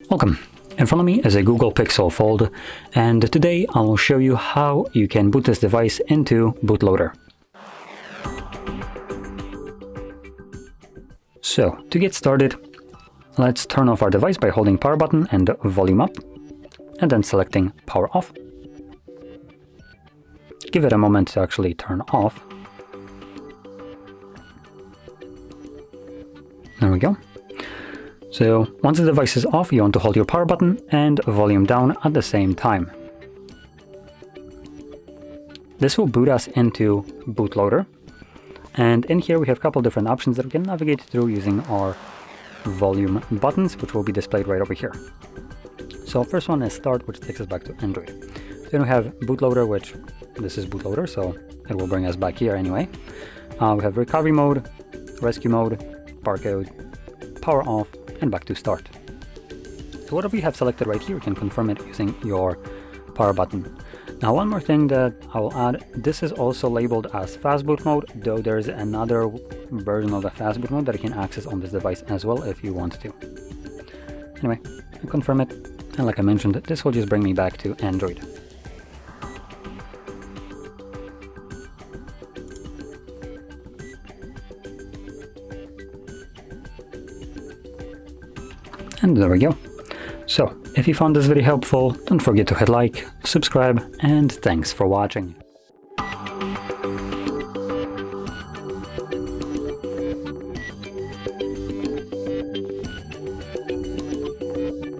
Welcome. In front of me is a Google Pixel Fold, and today I will show you how you can boot this device into Bootloader. So, to get started, let's turn off our device by holding power button and volume up, and then selecting power off. Give it a moment to actually turn off. There we go. So once the device is off, you want to hold your power button and volume down at the same time. This will boot us into Bootloader. And in here we have a couple different options that we can navigate through using our volume buttons, which will be displayed right over here. So first one is Start, which takes us back to Android. Then we have Bootloader, which this is Bootloader, so it will bring us back here anyway. We have Recovery Mode, Rescue Mode, Barcode, Power Off, and back to Start. So whatever you have selected right here, you can confirm it using your power button. Now one more thing that I will add, this is also labeled as Fast Boot Mode, though there is another version of the Fast Boot Mode that you can access on this device as well if you want to. Anyway, I confirm it, and like I mentioned, this will just bring me back to Android. And there we go. So, if you found this video helpful, don't forget to hit like, subscribe, and thanks for watching.